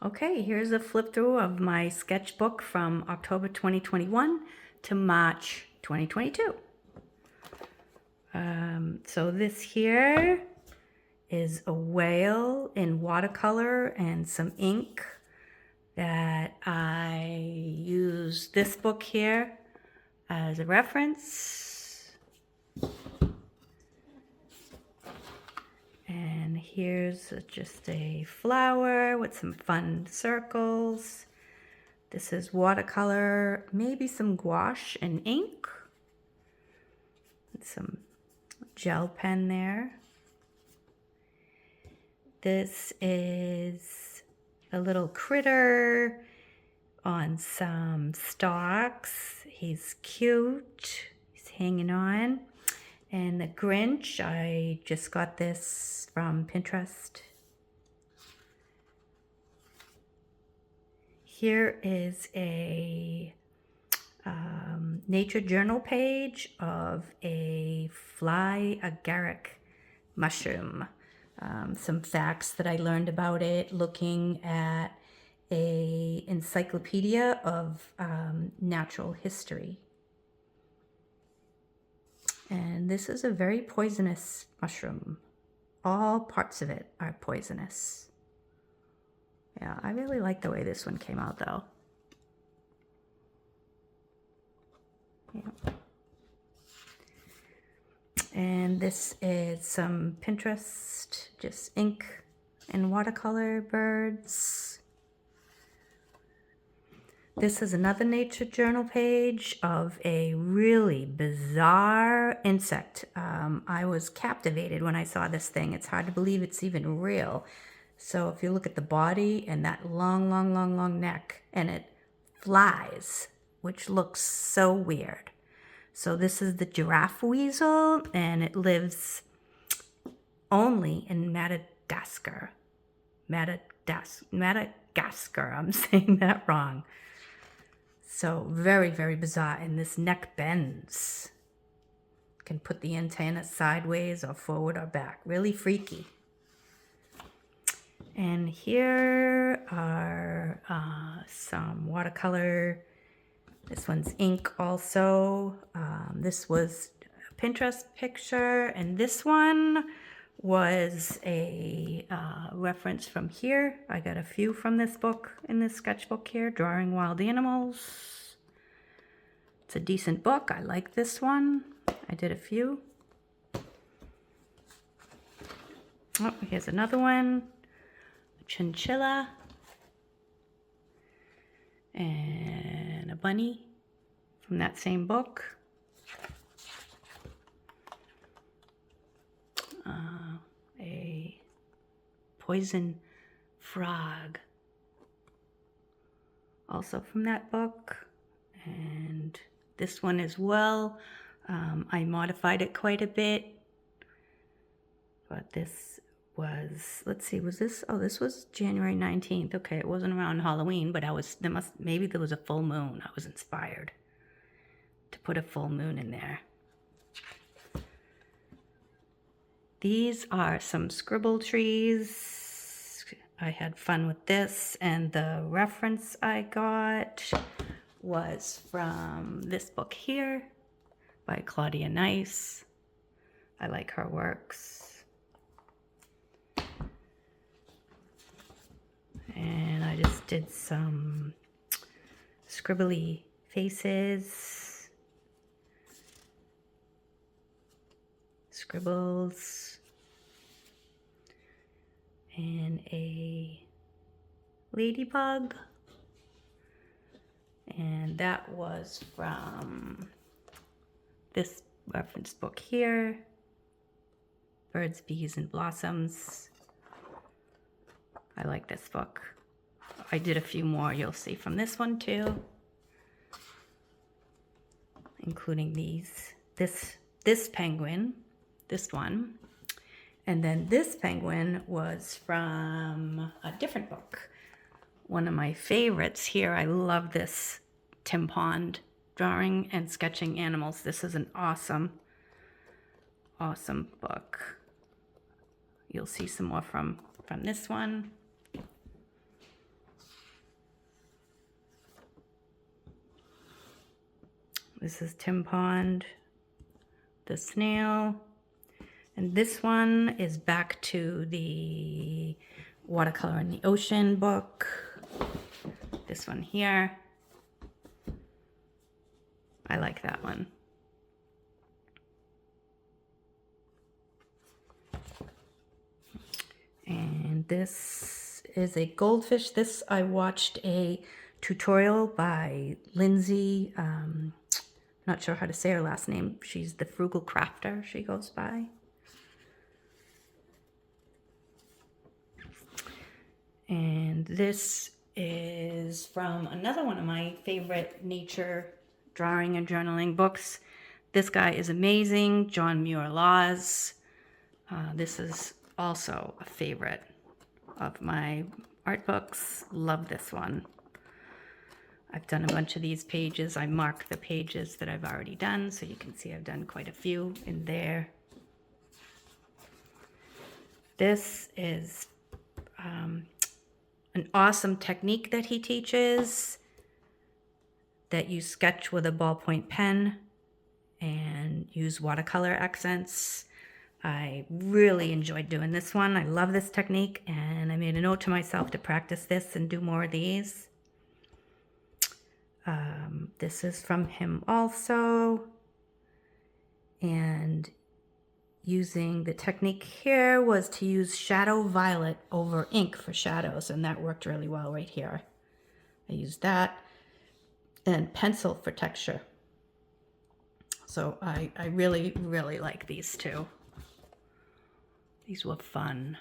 Okay, here's a flip through of my sketchbook from October 2021 to March 2022. So this here is a whale in watercolor and some ink that I use this book here as a reference. And here's just a flower with some fun circles. This is watercolor, maybe some gouache and ink. And some gel pen there. This is a little critter on some stalks. He's cute. He's hanging on. And the Grinch, I just got this from Pinterest. Here is a nature journal page of a fly agaric mushroom. Some facts that I learned about it looking at a encyclopedia of natural history. And this is a very poisonous mushroom. All parts of it are poisonous. Yeah, I really like the way this one came out though. Yeah. And this is some Pinterest, just ink and watercolor birds. This is another nature journal page of a really bizarre insect. I was captivated when I saw this thing. It's hard to believe it's even real. So if you look at the body and that long neck, and it flies, which looks so weird. So this is the giraffe weasel, and it lives only in Madagascar. Madagascar, I'm saying that wrong. So very, very bizarre. And this neck bends. Can put the antenna sideways or forward or back. Really freaky. And here are some watercolor. This one's ink also. This was a Pinterest picture. And this one was a reference from here. I got a few from this book, in this sketchbook here, Drawing Wild Animals. It's a decent book. I like this one. I did a few. Oh, here's another one. Chinchilla. And a bunny from that same book. A poison frog, also from that book. And this one as well. I modified it quite a bit, but this was, let's see, was this, oh, this was January 19th. Okay, it wasn't around Halloween, but maybe there was a full moon. I was inspired to put a full moon in there. These are some scribble trees. I had fun with this, and the reference I got was from this book here by Claudia Nice. I like her works. And I just did some scribbly faces, scribbles, and a ladybug. And that was from this reference book here, Birds, Bees, and Blossoms. I like this book. I did a few more you'll see from this one too, including these. This penguin, this one. And then this penguin was from a different book. One of my favorites here. I love this Tim Pond, Drawing and Sketching Animals. This is an awesome book. You'll see some more from this one. This is Tim Pond, the snail. And this one is back to the Watercolor in the Ocean book. This one here. I like that one. And this is a goldfish. This I watched a tutorial by Lindsay. Not sure how to say her last name. She's the Frugal Crafter, she goes by. And this is from another one of my favorite nature drawing and journaling books. This guy is amazing, John Muir Laws. This is also a favorite of my art books. Love this one. I've done a bunch of these pages. I mark the pages that I've already done, so you can see I've done quite a few in there. This is an awesome technique that he teaches, that you sketch with a ballpoint pen and use watercolor accents. I really enjoyed doing this one. I love this technique, and I made a note to myself to practice this and do more of these. This is from him also, and using the technique here was to use shadow violet over ink for shadows, and that worked really well right here. I used that, and pencil for texture. So I really, really like these two. These were fun.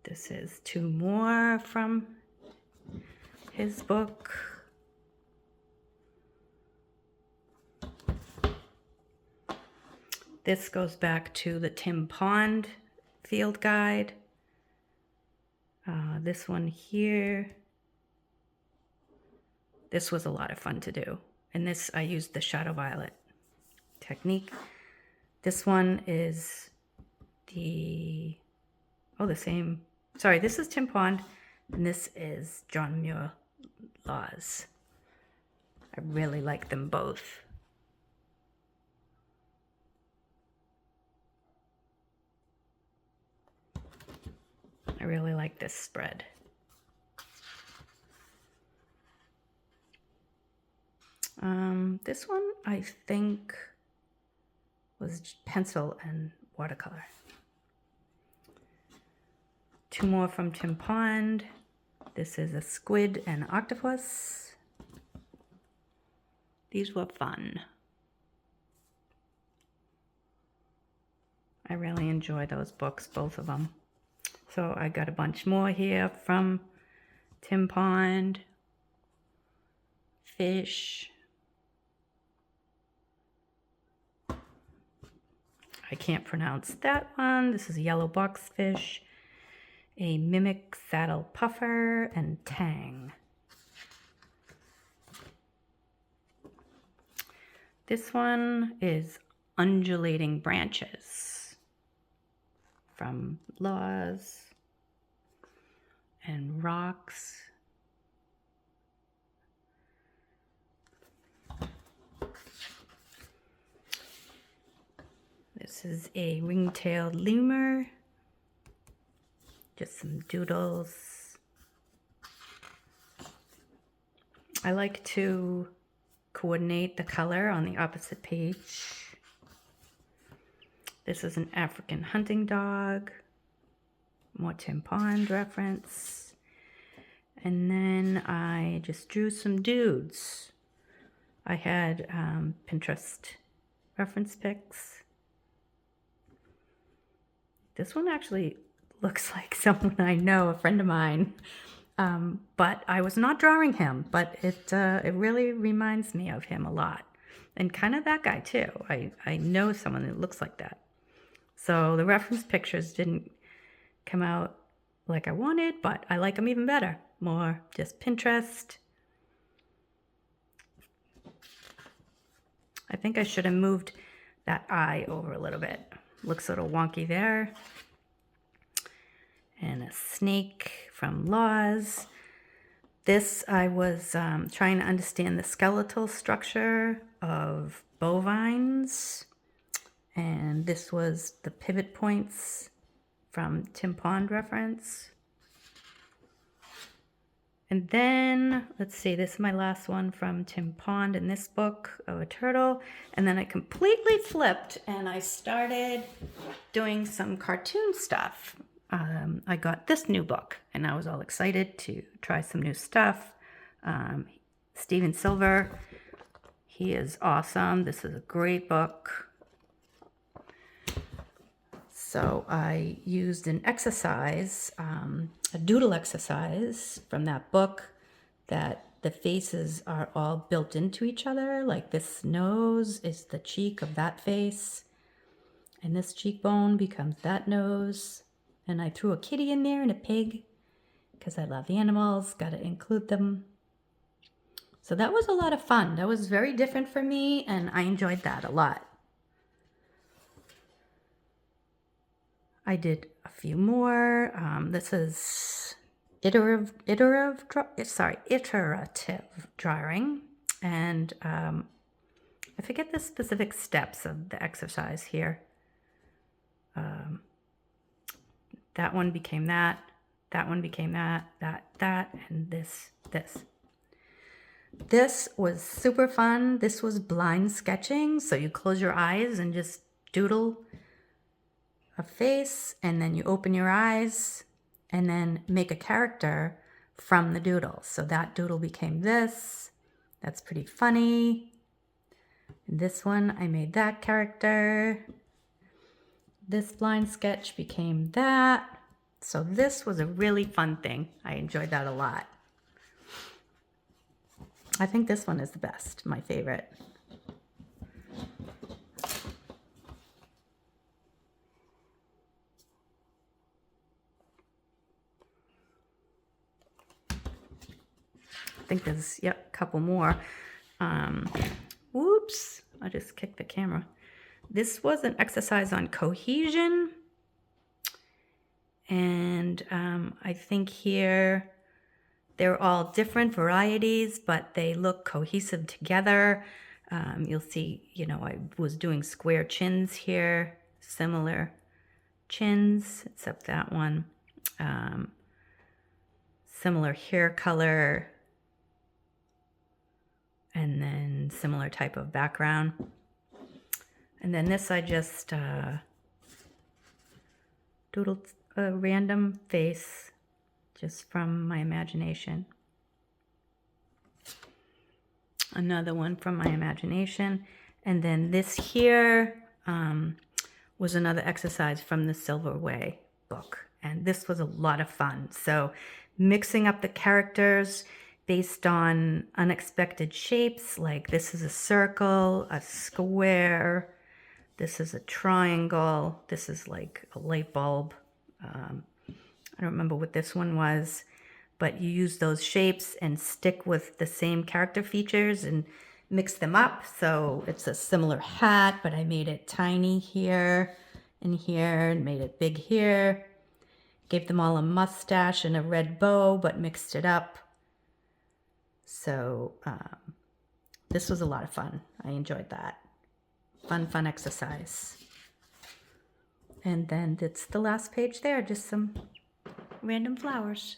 This is two more from his book. This goes back to the Tim Pond field guide. This one here. This was a lot of fun to do. And this, I used the shadow violet technique. This one is the same. Sorry, this is Tim Pond, and this is John Muir Laws. I really like them both. I really like this spread. This one I think was pencil and watercolor. Two more from Tim Pond. This is a squid and octopus. These were fun. I really enjoy those books, both of them. So I got a bunch more here from Tim Pond. Fish. I can't pronounce that one. This is a yellow boxfish, a mimic saddle puffer, and tang. This one is undulating branches from Laws and rocks. This is a ring-tailed lemur. Just some doodles. I like to coordinate the color on the opposite page. This is an African hunting dog. More Tim Pond reference. And then I just drew some dudes. I had Pinterest reference pics. This one actually looks like someone I know, a friend of mine. But I was not drawing him, but it really reminds me of him a lot. And kind of that guy too. I know someone that looks like that. So the reference pictures didn't come out like I wanted, but I like them even better. More just Pinterest. I think I should have moved that eye over a little bit. Looks a little wonky there. And a snake from Laws. This, I was trying to understand the skeletal structure of bovines. And this was the pivot points from Tim Pond reference. And then, let's see, this is my last one from Tim Pond in this book of a turtle. And then I completely flipped and I started doing some cartoon stuff. I got this new book and I was all excited to try some new stuff. Steven Silver, he is awesome. This is a great book. So I used an exercise, a doodle exercise from that book, that the faces are all built into each other. Like this nose is the cheek of that face, and this cheekbone becomes that nose. And I threw a kitty in there and a pig because I love animals, got to include them. So that was a lot of fun. That was very different for me, and I enjoyed that a lot. I did a few more. This is iterative drawing, and I forget the specific steps of the exercise here. That one became that one became that, and this. This was super fun. This was blind sketching, so you close your eyes and just doodle a face, and then you open your eyes and then make a character from the doodle. So that doodle became this. That's pretty funny. This one, I made that character. This blind sketch became that. So this was a really fun thing. I enjoyed that a lot. I think this one is the best, my favorite. I think there's, yep, a couple more. Whoops, I just kicked the camera. This was an exercise on cohesion. And I think here they're all different varieties, but they look cohesive together. You'll see, you know, I was doing square chins here, similar chins, except that one. Similar hair color, and then similar type of background. And then this, I just doodled a random face just from my imagination. Another one from my imagination. And then this here was another exercise from the Silver Way book. And this was a lot of fun. So mixing up the characters based on unexpected shapes, like this is a circle, a square, this is a triangle, this is like a light bulb. I don't remember what this one was, but you use those shapes and stick with the same character features and mix them up. So it's a similar hat, but I made it tiny here and here and made it big here. Gave them all a mustache and a red bow, but mixed it up. So this was a lot of fun. I enjoyed that. Fun exercise. And then it's the last page there, just some random flowers.